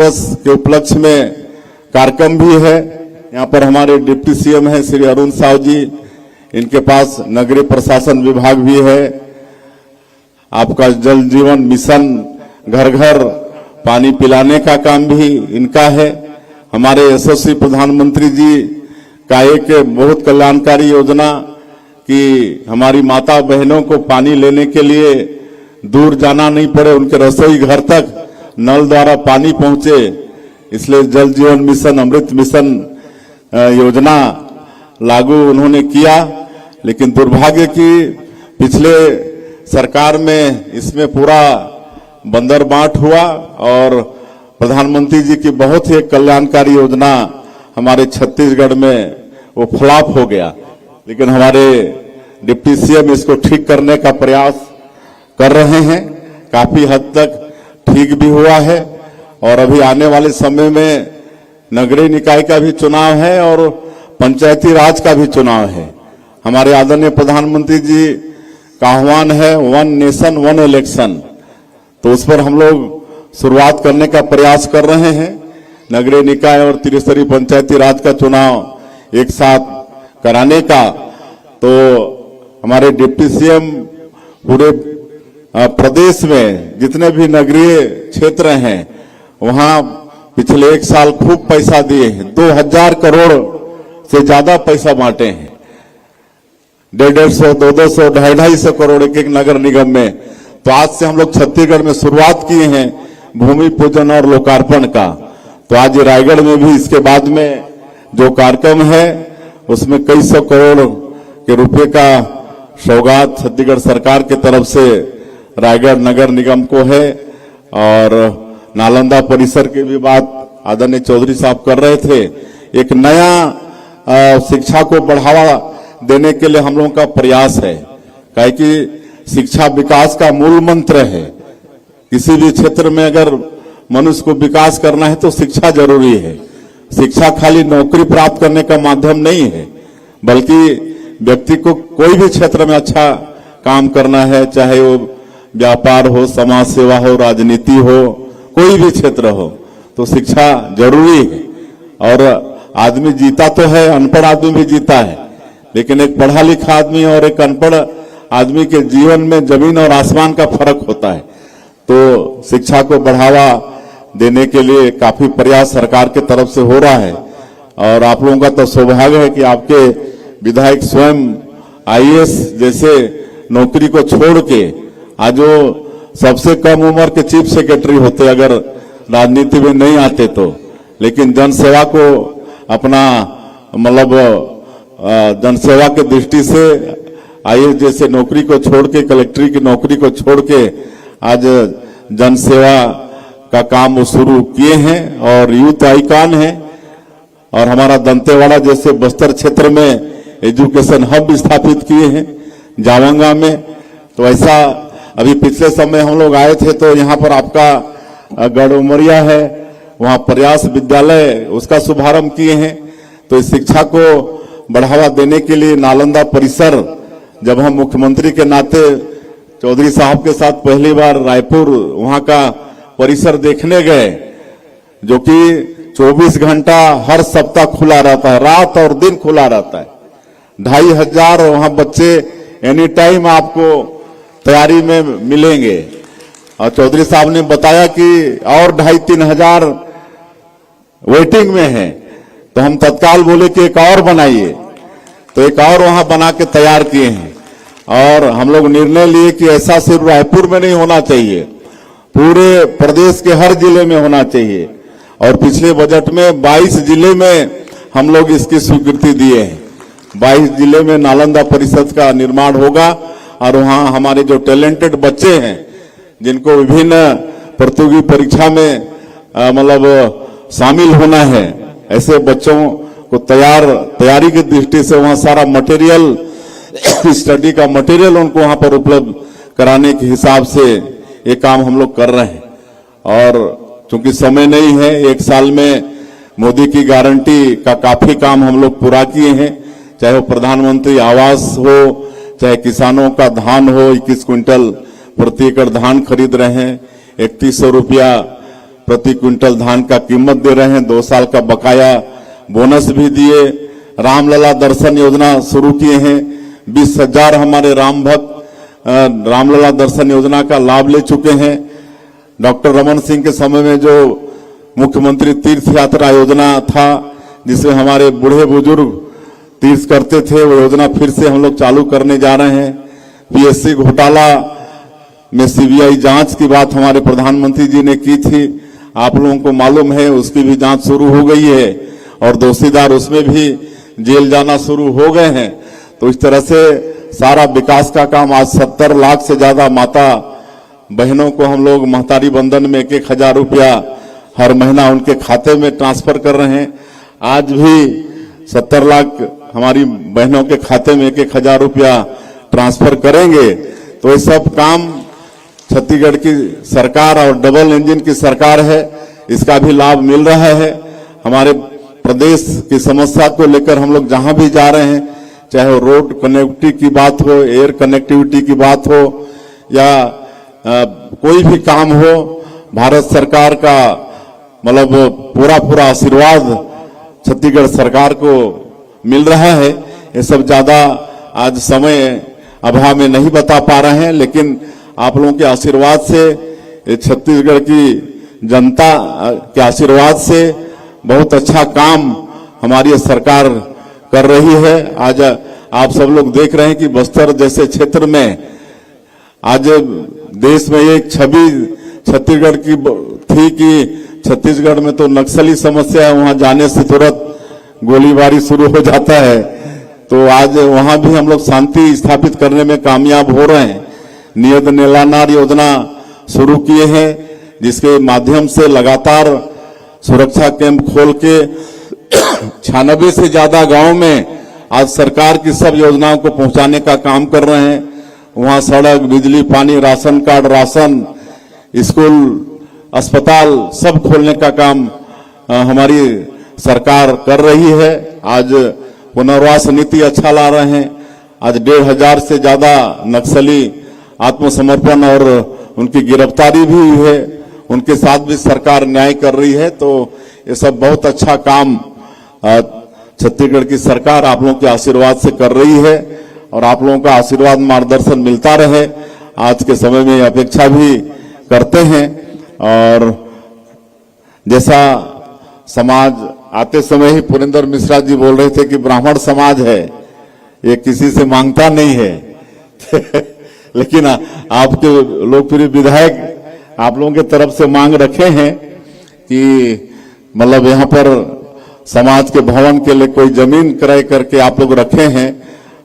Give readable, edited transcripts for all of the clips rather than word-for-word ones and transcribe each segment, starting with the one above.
दिवस के उपलक्ष्य में कार्यक्रम भी है। यहाँ पर हमारे डिप्टी सीएम हैं श्री अरुण साव जी, इनके पास नगरीय प्रशासन विभाग भी है। आपका जल जीवन मिशन घर घर पानी पिलाने का काम भी इनका है। हमारे यशस्वी प्रधानमंत्री जी का एक बहुत कल्याणकारी योजना कि हमारी माता बहनों को पानी लेने के लिए दूर जाना नहीं पड़े, उनके रसोई घर तक नल द्वारा पानी पहुंचे, इसलिए जल जीवन मिशन अमृत मिशन योजना लागू उन्होंने किया। लेकिन दुर्भाग्य कि पिछले सरकार में इसमें पूरा बंदरबाट हुआ और प्रधानमंत्री जी की बहुत ही कल्याणकारी योजना हमारे छत्तीसगढ़ में वो फ्लॉप हो गया। लेकिन हमारे डिप्टी सीएम इसको ठीक करने का प्रयास कर रहे हैं, काफी हद तक ठीक भी हुआ है। और अभी आने वाले समय में नगरीय निकाय का भी चुनाव है और पंचायती राज का भी चुनाव है। हमारे आदरणीय प्रधानमंत्री जी का आह्वान है वन नेशन वन इलेक्शन, तो उस पर हम लोग शुरुआत करने का प्रयास कर रहे हैं। नगरीय निकाय और त्रिस्तरीय पंचायती राज का चुनाव एक साथ कराने का, तो हमारे डिप्टी सीएम पूरे प्रदेश में जितने भी नगरीय क्षेत्र हैं वहां पिछले एक साल खूब पैसा दिए हैं। 2000 करोड़ से ज्यादा पैसा बांटे हैं, 150, 200, 250 करोड़ एक नगर निगम में। तो आज से हम लोग छत्तीसगढ़ में शुरुआत किए हैं भूमि पूजन और लोकार्पण का। तो आज रायगढ़ में भी इसके बाद में जो कार्यक्रम है उसमें कई सौ करोड़ के रुपए का सौगात छत्तीसगढ़ सरकार की तरफ से रायगढ़ नगर निगम को है। और नालंदा परिसर की भी बात आदरणीय चौधरी साहब कर रहे थे। एक नया शिक्षा को बढ़ावा देने के लिए हम लोगों का प्रयास है, काहे कि शिक्षा विकास का मूल मंत्र है। किसी भी क्षेत्र में अगर मनुष्य को विकास करना है तो शिक्षा जरूरी है। शिक्षा खाली नौकरी प्राप्त करने का माध्यम नहीं है, बल्कि व्यक्ति को कोई भी क्षेत्र में अच्छा काम करना है, चाहे वो व्यापार हो, समाज सेवा हो, राजनीति हो, कोई भी क्षेत्र हो, तो शिक्षा जरूरी है। और आदमी जीता तो है, अनपढ़ आदमी भी जीता है, लेकिन एक पढ़ा लिखा आदमी और एक अनपढ़ आदमी के जीवन में जमीन और आसमान का फर्क होता है। तो शिक्षा को बढ़ावा देने के लिए काफी प्रयास सरकार की तरफ से हो रहा है। और आप लोगों का तो सौभाग्य है कि आपके विधायक स्वयं आईएएस जैसे नौकरी को छोड़ के आज जो सबसे कम उम्र के चीफ सेक्रेटरी होते अगर राजनीति में नहीं आते तो, लेकिन जनसेवा को अपना मतलब जनसेवा के दृष्टि से आईएएस जैसे नौकरी को छोड़ के, कलेक्ट्री की नौकरी को छोड़ के आज जनसेवा का काम वो शुरू किए हैं और यूथ आइकॉन है। और हमारा दंतेवाड़ा जैसे बस्तर क्षेत्र में एजुकेशन हब स्थापित किए हैं जावंगा में। तो ऐसा अभी पिछले समय हम लोग आए थे तो यहाँ पर आपका गढ़ उमरिया है, वहाँ प्रयास विद्यालय उसका शुभारंभ किए हैं। तो इस शिक्षा को बढ़ावा देने के लिए नालंदा परिसर, जब हम मुख्यमंत्री के नाते चौधरी साहब के साथ पहली बार रायपुर वहाँ का परिसर देखने गए, जो कि 24 घंटा हर सप्ताह खुला रहता है, रात और दिन खुला रहता है। 2500 वहां बच्चे एनी टाइम आपको तैयारी में मिलेंगे। और चौधरी साहब ने बताया कि और 2500-3 हजार वेटिंग में है, तो हम तत्काल बोले कि एक और बनाइए, तो एक और वहां बना के तैयार किए हैं। और हम लोग निर्णय लिए कि ऐसा सिर्फ रायपुर में नहीं होना चाहिए, पूरे प्रदेश के हर जिले में होना चाहिए। और पिछले बजट में 22 जिले में हम लोग इसकी स्वीकृति दिए हैं। 22 जिले में नालंदा परिषद का निर्माण होगा और वहां हमारे जो टैलेंटेड बच्चे हैं जिनको विभिन्न प्रतियोगी परीक्षा में मतलब शामिल होना है, ऐसे बच्चों को तैयारी की दृष्टि से वहां सारा मटेरियल स्टडी का मटेरियल उनको वहां पर उपलब्ध कराने के हिसाब से ये काम हम लोग कर रहे हैं। और चूंकि समय नहीं है, एक साल में मोदी की गारंटी का काफी काम हम लोग पूरा किए हैं, चाहे वो प्रधानमंत्री आवास हो, चाहे किसानों का धान हो, 21 क्विंटल प्रति एकड़ धान खरीद रहे हैं, 3100 रुपया प्रति क्विंटल धान का कीमत दे रहे हैं, 2 साल का बकाया बोनस भी दिए, रामलला दर्शन योजना शुरू किए हैं। 20,000 हमारे राम भक्त रामलला दर्शन योजना का लाभ ले चुके हैं। डॉक्टर रमन सिंह के समय में जो मुख्यमंत्री तीर्थ यात्रा योजना था, जिसमें हमारे बूढ़े बुजुर्ग तीर्थ करते थे, वो योजना फिर से हम लोग चालू करने जा रहे हैं। पीएससी घोटाला में सीबीआई जांच की बात हमारे प्रधानमंत्री जी ने की थी, आप लोगों को मालूम है, उसकी भी जांच शुरू हो गई है और दोषीदार उसमें भी जेल जाना शुरू हो गए हैं। तो इस तरह से सारा विकास का काम, आज 70 लाख से ज्यादा माता बहनों को हम लोग महतारी बंधन में 1,000 रुपया हर महीना उनके खाते में ट्रांसफर कर रहे हैं। आज भी 70 लाख हमारी बहनों के खाते में 1,000 रुपया ट्रांसफर करेंगे। तो ये सब काम छत्तीसगढ़ की सरकार और डबल इंजन की सरकार है, इसका भी लाभ मिल रहा है। हमारे प्रदेश की समस्या को लेकर हम लोग जहां भी जा रहे हैं, चाहे रोड कनेक्टिविटी की बात हो, एयर कनेक्टिविटी की बात हो, या कोई भी काम हो, भारत सरकार का मतलब पूरा आशीर्वाद छत्तीसगढ़ सरकार को मिल रहा है। ये सब ज्यादा आज समय अभाव में नहीं बता पा रहे हैं, लेकिन आप लोगों के आशीर्वाद से, छत्तीसगढ़ की जनता के आशीर्वाद से बहुत अच्छा काम हमारी सरकार कर रही है। आज आप सब लोग देख रहे हैं कि बस्तर जैसे क्षेत्र में आज देश में एक छवि छत्तीसगढ़ की थी कि छत्तीसगढ़ में तो नक्सली समस्या है, वहां जाने से तुरंत गोलीबारी शुरू हो जाता है। तो आज वहां भी हम लोग शांति स्थापित करने में कामयाब हो रहे हैं। नियत नीलानार योजना शुरू किए हैं, जिसके माध्यम से लगातार सुरक्षा कैंप खोल के 96 से ज्यादा गांव में आज सरकार की सब योजनाओं को पहुंचाने का काम कर रहे हैं। वहां सड़क, बिजली, पानी, राशन कार्ड, राशन, स्कूल, अस्पताल सब खोलने का काम हमारी सरकार कर रही है। आज पुनर्वास नीति अच्छा ला रहे हैं। आज 1,500 से ज्यादा नक्सली आत्मसमर्पण और उनकी गिरफ्तारी भी हुई है, उनके साथ भी सरकार न्याय कर रही है। तो ये सब बहुत अच्छा काम छत्तीसगढ़ की सरकार आप लोगों के आशीर्वाद से कर रही है और आप लोगों का आशीर्वाद मार्गदर्शन मिलता रहे, आज के समय में अपेक्षा भी करते हैं। और जैसा समाज आते समय ही पुरेंद्र मिश्रा जी बोल रहे थे कि ब्राह्मण समाज है, ये किसी से मांगता नहीं है लेकिन आपके लोकप्रिय विधायक आप लोगों के तरफ से मांग रखे हैं कि मतलब यहाँ पर समाज के भवन के लिए कोई जमीन क्रय करके आप लोग रखे हैं,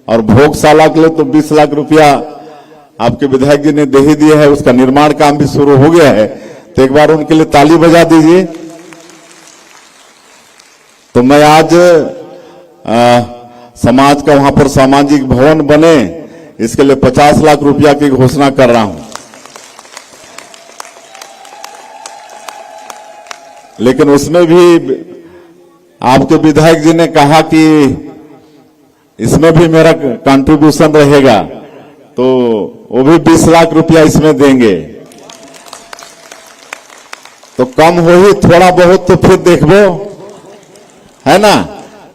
और भोगशाला के लिए तो 20 लाख रुपया आपके विधायक जी ने दे ही दिया है, उसका निर्माण काम भी शुरू हो गया है। तो एक बार उनके लिए ताली बजा दीजिए। तो मैं आज समाज का वहां पर सामाजिक भवन बने, इसके लिए 50 लाख रुपया की घोषणा कर रहा हूं। लेकिन उसमें भी आपके विधायक जी ने कहा कि इसमें भी मेरा कंट्रीब्यूशन रहेगा, तो वो भी 20 लाख रुपया इसमें देंगे। तो कम हो ही थोड़ा बहुत तो फिर देखबो, है ना,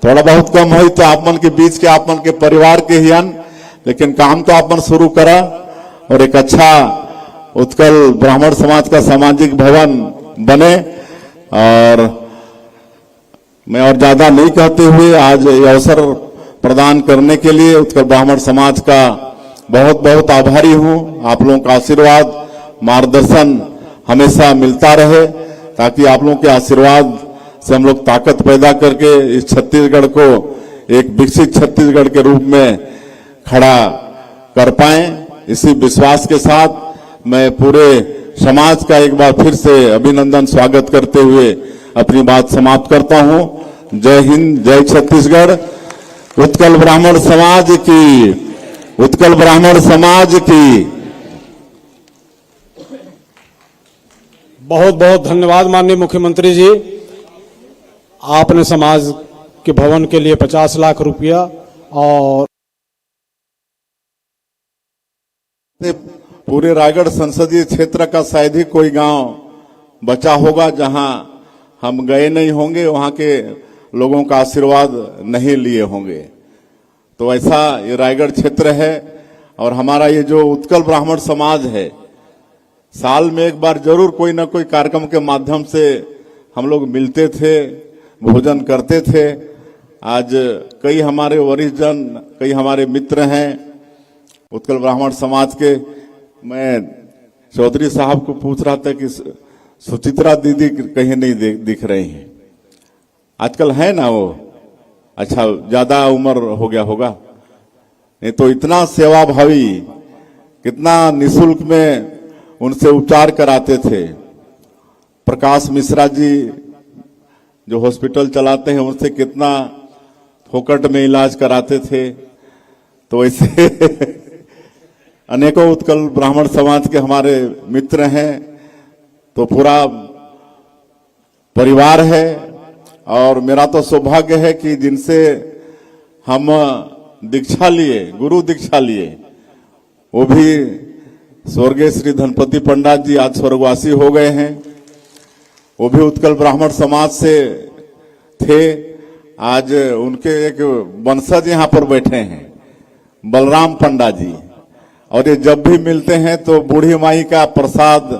थोड़ा बहुत कम हो तो आप मन के बीच के, आप मन के परिवार के ही अन, लेकिन काम तो आप मन शुरू करा और एक अच्छा उत्कल ब्राह्मण समाज का सामाजिक भवन बने। और मैं और ज्यादा नहीं कहते हुए आज ये अवसर प्रदान करने के लिए उत्कल ब्राह्मण समाज का बहुत बहुत आभारी हूं। आप लोगों का आशीर्वाद मार्गदर्शन हमेशा मिलता रहे, ताकि आप लोगों के आशीर्वाद से हम लोग ताकत पैदा करके इस छत्तीसगढ़ को एक विकसित छत्तीसगढ़ के रूप में खड़ा कर पाए। इसी विश्वास के साथ मैं पूरे समाज का एक बार फिर से अभिनंदन स्वागत करते हुए अपनी बात समाप्त करता हूं। जय हिंद, जय छत्तीसगढ़। उत्कल ब्राह्मण समाज की, उत्कल ब्राह्मण समाज की। बहुत बहुत धन्यवाद माननीय मुख्यमंत्री जी। आपने समाज के भवन के लिए 50 लाख रुपया और पूरे रायगढ़ संसदीय क्षेत्र का शायद ही कोई गांव बचा होगा, जहां हम गए नहीं होंगे वहां के लोगों का आशीर्वाद नहीं लिए होंगे। तो ऐसा ये रायगढ़ क्षेत्र है। और हमारा ये जो उत्कल ब्राह्मण समाज है, साल में एक बार जरूर कोई ना कोई कार्यक्रम के माध्यम से हम लोग मिलते थे, भोजन करते थे। आज कई हमारे वरिष्ठ जन, कई हमारे मित्र हैं उत्कल ब्राह्मण समाज के। मैं चौधरी साहब को पूछ रहा था कि सुचित्रा दीदी कहीं नहीं दिख रही हैं। आजकल है ना वो, अच्छा ज्यादा उम्र हो गया होगा, नहीं तो इतना सेवाभावी, कितना निशुल्क में उनसे उपचार कराते थे। प्रकाश मिश्रा जी जो हॉस्पिटल चलाते हैं, उनसे कितना फोकट में इलाज कराते थे। तो ऐसे अनेकों उत्कल ब्राह्मण समाज के हमारे मित्र हैं, तो पूरा परिवार है। और मेरा तो सौभाग्य है कि जिनसे हम दीक्षा लिए, गुरु दीक्षा लिए, वो भी स्वर्गीय श्री धनपति पंडित जी आज स्वर्गवासी हो गए हैं। वो भी उत्कल ब्राह्मण समाज से थे। आज उनके एक वंशज यहाँ पर बैठे हैं, बलराम पंडा जी। और ये जब भी मिलते हैं तो बूढ़ी माई का प्रसाद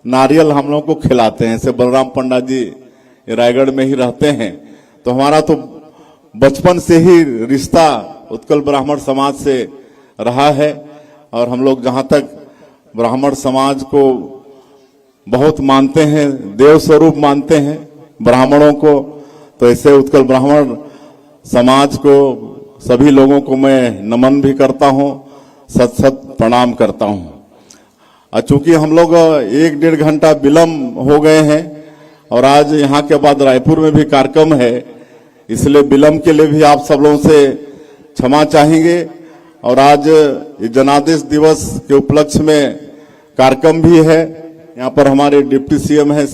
नारियल हम लोग को खिलाते हैं। ऐसे बलराम पंडा जी रायगढ़ में ही रहते हैं। तो हमारा तो बचपन से ही रिश्ता उत्कल ब्राह्मण समाज से रहा है। और हम लोग जहां तक ब्राह्मण समाज को बहुत मानते हैं, देव स्वरूप मानते हैं ब्राह्मणों को, तो ऐसे उत्कल ब्राह्मण समाज को, सभी लोगों को मैं नमन भी करता हूं, सत सत प्रणाम करता हूं। चूंकि हम लोग 1-1.5 घंटा विलम्ब हो गए हैं और आज यहाँ के बाद रायपुर में भी कार्यक्रम है, इसलिए विलम्ब के लिए भी आप सब लोगों से क्षमा चाहेंगे। और आज जनादेश दिवस के उपलक्ष्य में कार्यक्रम भी है। यहाँ पर हमारे डिप्टी सीएम है